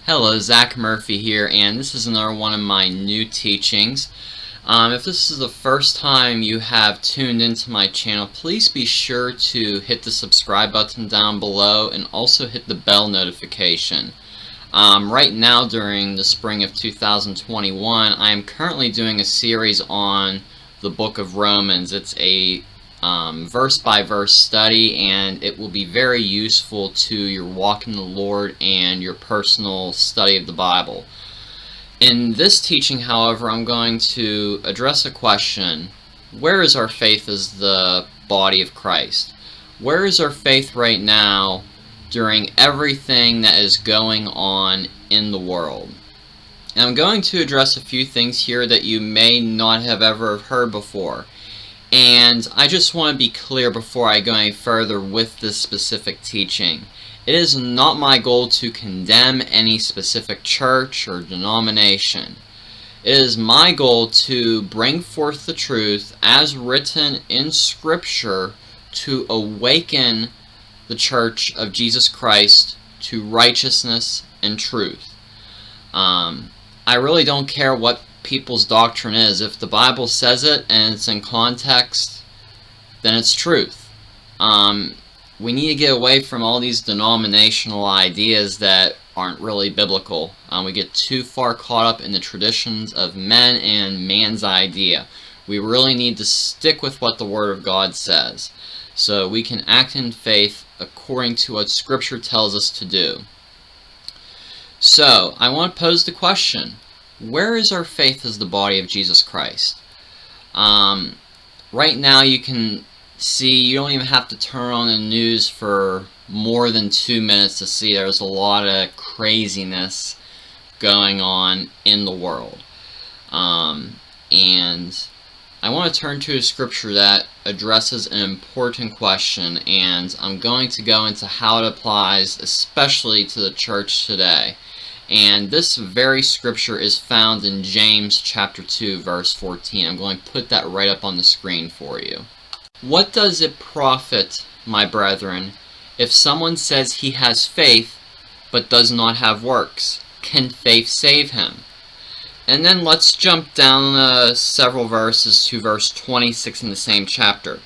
Hello, Zach Murphy here, and this is another one of my new teachings. If this is the first time you have tuned into my channel, please be sure to hit the subscribe button down below and also hit the bell notification. Right now, during the spring of 2021, I am currently doing a series on the book of Romans. It's a verse-by-verse study, and it will be very useful to your walk in the Lord and your personal study of the Bible. In this teaching, however, I'm going to address a question. Where is our faith as the body of Christ? Where is our faith right now during everything that is going on in the world? And I'm going to address a few things here that you may not have ever heard before. And I just want to be clear before I go any further with this specific teaching. It is not my goal to condemn any specific church or denomination. It is my goal to bring forth the truth as written in Scripture to awaken the Church of Jesus Christ to righteousness and truth. I really don't care what people's doctrine is. If the Bible says it and it's in context, then it's truth. We need to get away from all these denominational ideas that aren't really biblical. We get too far caught up in the traditions of men and man's idea. We really need to stick with what the Word of God says, so we can act in faith according to what Scripture tells us to do. So, I want to pose the question, where is our faith as the body of Jesus Christ? Right now you can see, you don't even have to turn on the news for more than 2 minutes to see there's a lot of craziness going on in the world. And I want to turn to a scripture that addresses an important question, and I'm going to go into how it applies especially to the church today. And this very scripture is found in James chapter 2 verse 14. I'm going to put that right up on the screen for you. What does it profit, my brethren, if someone says he has faith but does not have works? Can faith save him? And then let's jump down several verses to verse 26 in the same chapter.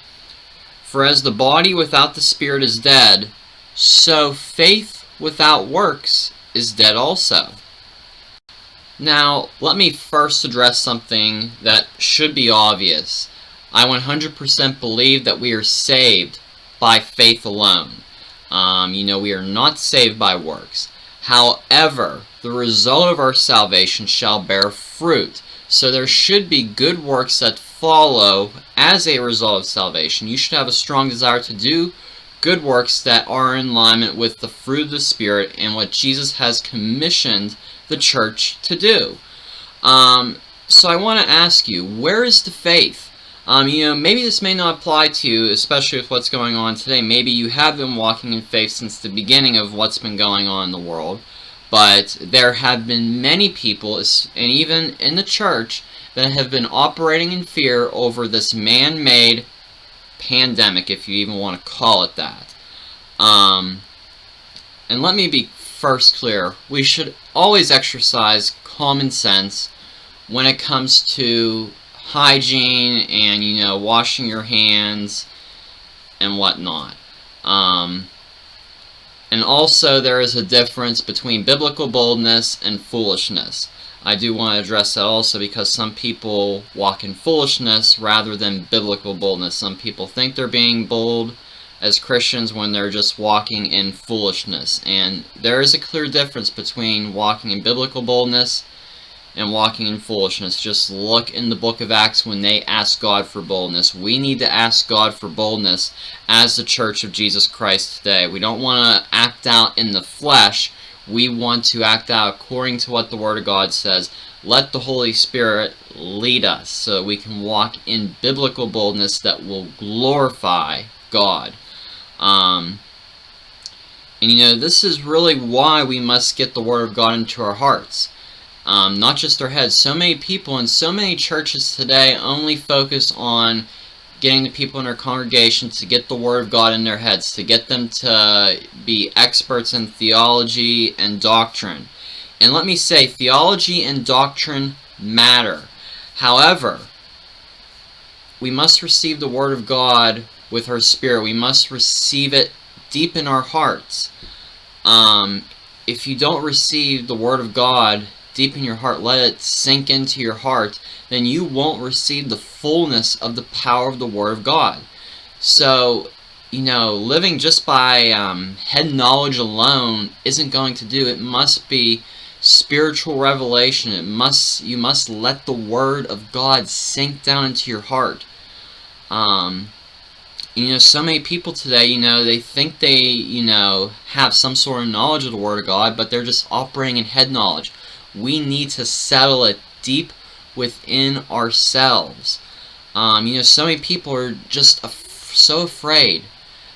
For as the body without the spirit is dead, so faith without works is dead also. Now, let me first address something that should be obvious. I 100% believe that we are saved by faith alone. We are not saved by works. However, the result of our salvation shall bear fruit. So there should be good works that follow as a result of salvation. You should have a strong desire to do good works that are in alignment with the fruit of the Spirit and what Jesus has commissioned the church to do. So I want to ask you, where is the faith? Maybe this may not apply to you, especially with what's going on today. Maybe you have been walking in faith since the beginning of what's been going on in the world. But there have been many people, and even in the church, that have been operating in fear over this man-made pandemic, if you even want to call it that. And let me be first clear. We should always exercise common sense when it comes to hygiene and, washing your hands and whatnot. And also there is a difference between biblical boldness and foolishness. I do want to address that also because some people walk in foolishness rather than biblical boldness. Some people think they're being bold as Christians when they're just walking in foolishness. And there is a clear difference between walking in biblical boldness and walking in foolishness. Just look in the book of Acts when they asked God for boldness. We need to ask God for boldness as the Church of Jesus Christ today. We don't want to act out in the flesh. We want to act out according to what the Word of God says. Let the Holy Spirit lead us so we can walk in biblical boldness that will glorify God. This is really why we must get the Word of God into our hearts. Not just our heads. So many people in so many churches today only focus on getting the people in their congregation to get the Word of God in their heads, to get them to be experts in theology and doctrine. And let me say, theology and doctrine matter. However, we must receive the Word of God with our spirit. We must receive it deep in our hearts. If you don't receive the Word of God deep in your heart, let it sink into your heart, then you won't receive the fullness of the power of the Word of God. So, living just by head knowledge alone isn't going to do. It must be spiritual revelation. You must let the Word of God sink down into your heart. So many people today, they think they, have some sort of knowledge of the Word of God, but they're just operating in head knowledge. We need to settle it deep within ourselves. So many people are just so afraid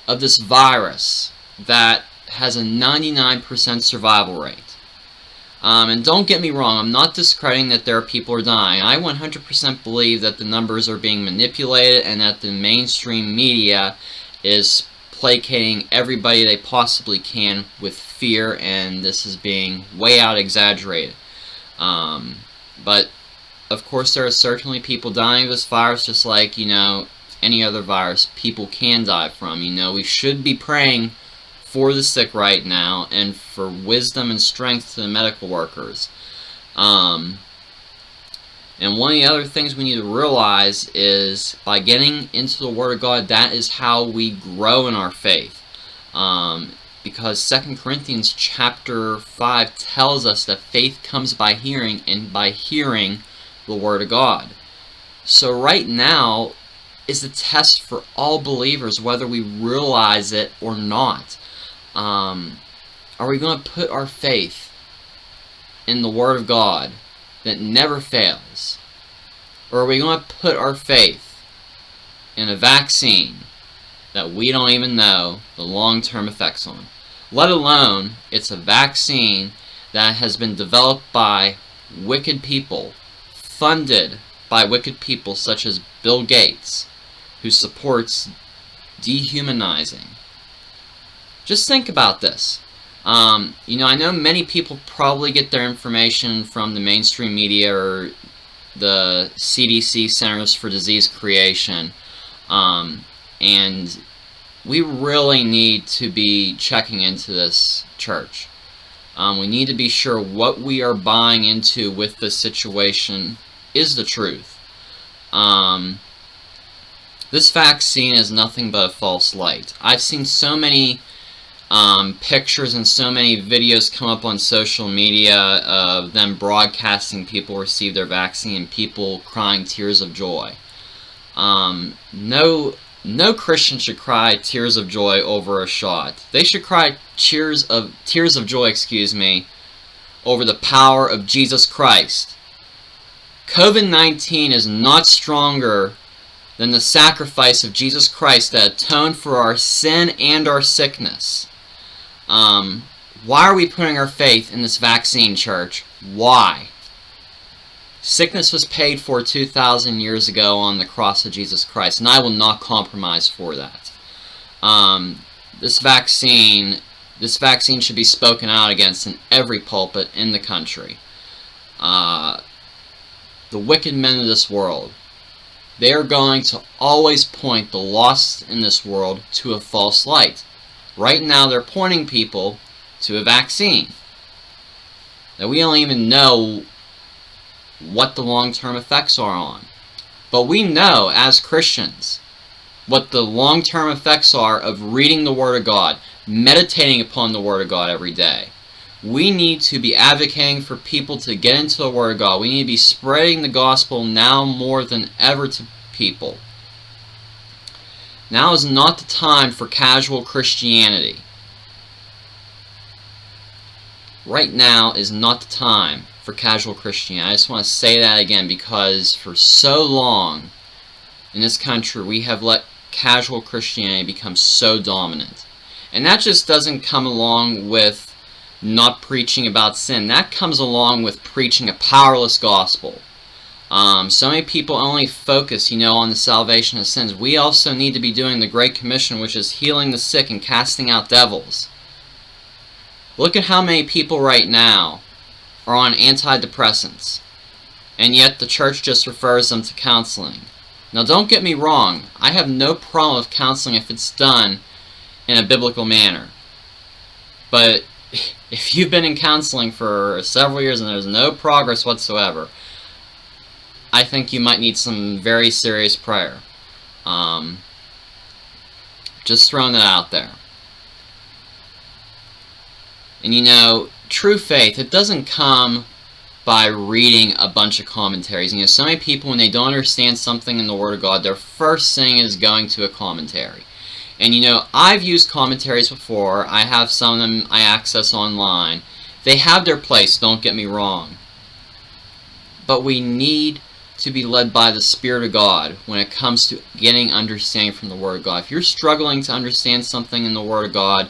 of this virus that has a 99% survival rate. And don't get me wrong, I'm not discrediting that there are people who are dying. I 100% believe that the numbers are being manipulated and that the mainstream media is placating everybody they possibly can with fear, and this is being way out exaggerated. But of course there are certainly people dying of this virus, just like, any other virus people can die from. We should be praying for the sick right now and for wisdom and strength to the medical workers. And one of the other things we need to realize is by getting into the Word of God, that is how we grow in our faith. Because 2 Corinthians chapter 5 tells us that faith comes by hearing, and by hearing the Word of God. So right now is the test for all believers, whether we realize it or not. Are we going to put our faith in the Word of God that never fails? Or are we going to put our faith in a vaccine that we don't even know the long-term effects on? Let alone, it's a vaccine that has been developed by wicked people, funded by wicked people such as Bill Gates, who supports dehumanizing. Just think about this. I know many people probably get their information from the mainstream media or the CDC, Centers for Disease Creation, and we really need to be checking into this church. We need to be sure what we are buying into with this situation is the truth. This vaccine is nothing but a false light. I've seen so many pictures and so many videos come up on social media of them broadcasting people receive their vaccine and people crying tears of joy. No Christian should cry tears of joy over a shot. They should cry tears of joy, over the power of Jesus Christ. COVID-19 is not stronger than the sacrifice of Jesus Christ that atoned for our sin and our sickness. Why are we putting our faith in this vaccine, church? Why? Sickness was paid for 2,000 years ago on the cross of Jesus Christ, and I will not compromise for that. This vaccine should be spoken out against in every pulpit in the country. The wicked men of this world, they are going to always point the lost in this world to a false light. Right now they're pointing people to a vaccine that we don't even know what the long-term effects are on. But we know as Christians what the long-term effects are of reading the Word of God, meditating upon the Word of God every day. We need to be advocating for people to get into the Word of God. We need to be spreading the gospel now more than ever to people. Now is not the time for casual Christianity. Right now is not the time for casual Christianity. I just want to say that again, because for so long in this country we have let casual Christianity become so dominant. And that just doesn't come along with not preaching about sin. That comes along with preaching a powerless gospel. So many people only focus, on the salvation of sins. We also need to be doing the Great Commission, which is healing the sick and casting out devils. Look at how many people right now are on antidepressants, and yet the church just refers them to counseling. Now don't get me wrong, I have no problem with counseling if it's done in a biblical manner. But if you've been in counseling for several years and there's no progress whatsoever, I think you might need some very serious prayer. Just throwing that out there. And you know, true faith, it doesn't come by reading a bunch of commentaries. You know, so many people, when they don't understand something in the Word of God, their first thing is going to a commentary. And you know, I've used commentaries before. I have some of them I access online. They have their place, don't get me wrong. But we need to be led by the Spirit of God when it comes to getting understanding from the Word of God. If you're struggling to understand something in the Word of God,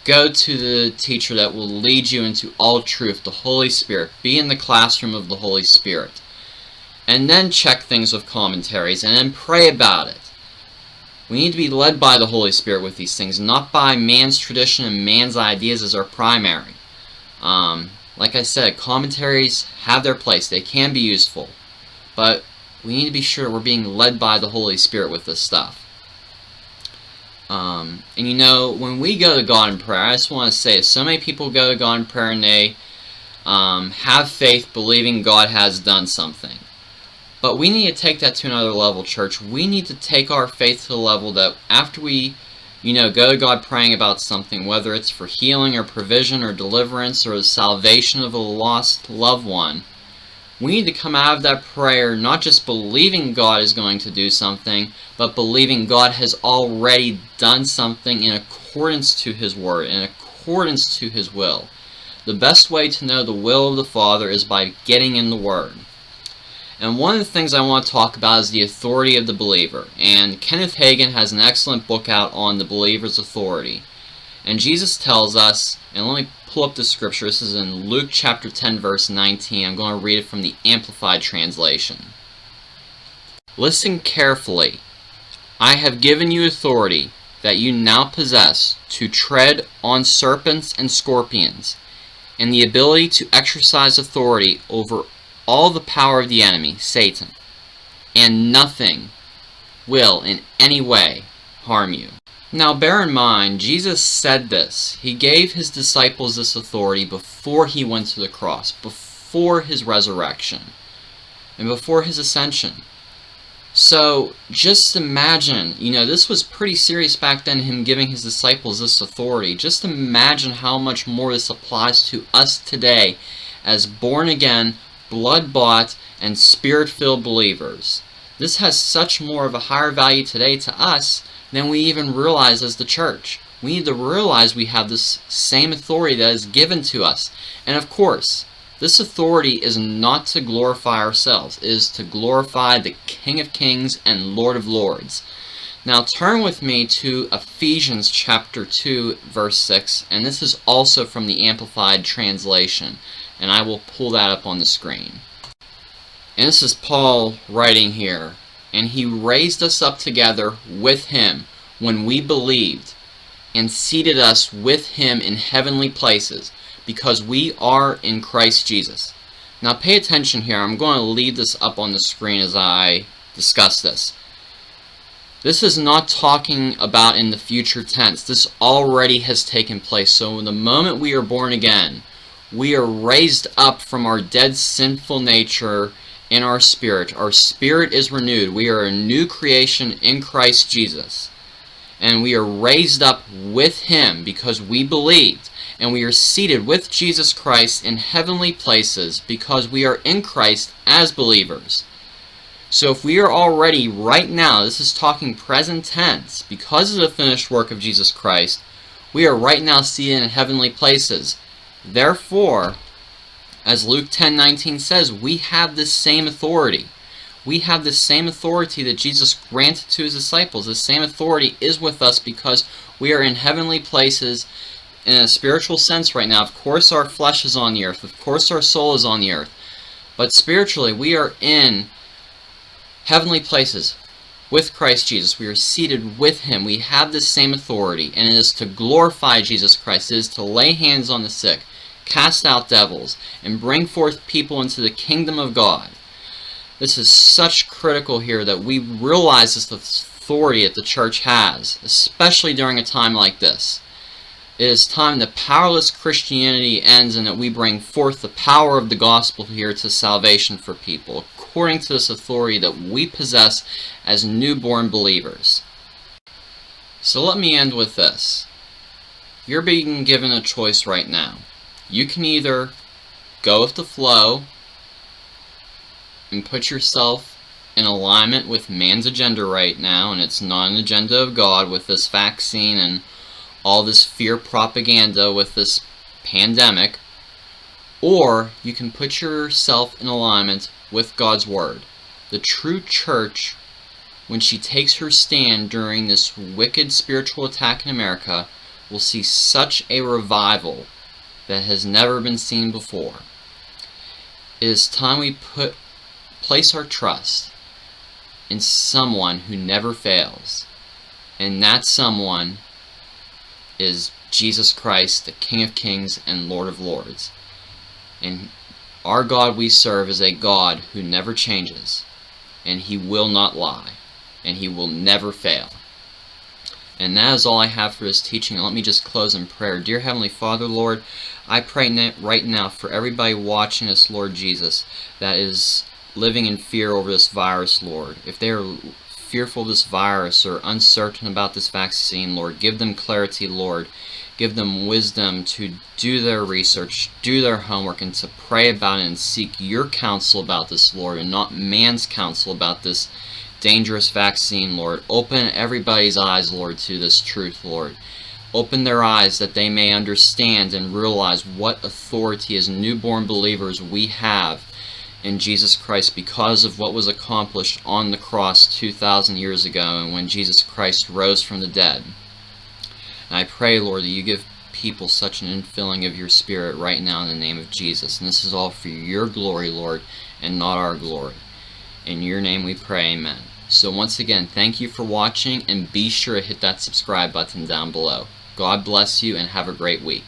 go to the teacher that will lead you into all truth, the Holy Spirit. Be in the classroom of the Holy Spirit. And then check things with commentaries, and then pray about it. We need to be led by the Holy Spirit with these things, not by man's tradition and man's ideas as our primary. Like I said, commentaries have their place. They can be useful. But we need to be sure we're being led by the Holy Spirit with this stuff. And you know, when we go to God in prayer, I just want to say, so many people go to God in prayer and they have faith believing God has done something. But we need to take that to another level, church. We need to take our faith to the level that after we, you know, go to God praying about something, whether it's for healing or provision or deliverance or the salvation of a lost loved one, we need to come out of that prayer not just believing God is going to do something, but believing God has already done something in accordance to His Word, in accordance to His will. The best way to know the will of the Father is by getting in the Word. And one of the things I want to talk about is the authority of the believer. And Kenneth Hagin has an excellent book out on the believer's authority. And Jesus tells us, and let me pull up the scripture. This is in Luke chapter 10, verse 19. I'm going to read it from the Amplified Translation. Listen carefully. I have given you authority that you now possess to tread on serpents and scorpions, and the ability to exercise authority over all the power of the enemy, Satan, and nothing will in any way harm you. Now bear in mind, Jesus said this. He gave His disciples this authority before He went to the cross, before His resurrection, and before His ascension. So just imagine, you know, this was pretty serious back then, Him giving His disciples this authority. Just imagine how much more this applies to us today as born again, blood-bought, and spirit-filled believers. This has such more of a higher value today to us than we even realize as the church. We need to realize we have this same authority that is given to us. And of course, this authority is not to glorify ourselves. It is to glorify the King of Kings and Lord of Lords. Now turn with me to Ephesians chapter 2, verse 6. And this is also from the Amplified Translation. And I will pull that up on the screen. And this is Paul writing here. And He raised us up together with Him when we believed, and seated us with Him in heavenly places, because we are in Christ Jesus. Now pay attention here. I'm going to leave this up on the screen as I discuss this. This is not talking about in the future tense. This already has taken place. So the moment we are born again, we are raised up from our dead sinful nature in our spirit. Our spirit is renewed. We are a new creation in Christ Jesus. And we are raised up with Him because we believed. And we are seated with Jesus Christ in heavenly places because we are in Christ as believers. So if we are already right now, this is talking present tense, because of the finished work of Jesus Christ, we are right now seated in heavenly places. Therefore, as Luke 10:19 says, we have this same authority. We have the same authority that Jesus granted to His disciples. The same authority is with us because we are in heavenly places in a spiritual sense right now. Of course our flesh is on the earth. Of course our soul is on the earth. But spiritually we are in heavenly places with Christ Jesus. We are seated with Him. We have this same authority. And it is to glorify Jesus Christ. It is to lay hands on the sick, cast out devils, and bring forth people into the kingdom of God. This is such critical here that we realize this authority that the church has, especially during a time like this. It is time that powerless Christianity ends and that we bring forth the power of the gospel here to salvation for people, according to this authority that we possess as newborn believers. So let me end with this. You're being given a choice right now. You can either go with the flow and put yourself in alignment with man's agenda right now, and it's not an agenda of God with this vaccine and all this fear propaganda with this pandemic, or you can put yourself in alignment with God's Word. The true church, when she takes her stand during this wicked spiritual attack in America, will see such a revival that has never been seen before. It is time we place our trust in someone who never fails, and that someone is Jesus Christ, the King of Kings and Lord of Lords. And our God we serve is a God who never changes, and He will not lie, and He will never fail. And that is all I have for this teaching. Let me just close in prayer. Dear Heavenly Father, Lord, I pray right now for everybody watching us, Lord Jesus, that is living in fear over this virus, Lord. If they are fearful of this virus or uncertain about this vaccine, Lord, give them clarity, Lord. Give them wisdom to do their research, do their homework, and to pray about it and seek your counsel about this, Lord, and not man's counsel about this dangerous vaccine, Lord. Open everybody's eyes, Lord, to this truth, Lord. Open their eyes that they may understand and realize what authority as newborn believers we have in Jesus Christ because of what was accomplished on the cross 2,000 years ago and when Jesus Christ rose from the dead. And I pray, Lord, that you give people such an infilling of your Spirit right now in the name of Jesus. And this is all for your glory, Lord, and not our glory. In your name we pray, amen. So once again, thank you for watching, and be sure to hit that subscribe button down below. God bless you, and have a great week.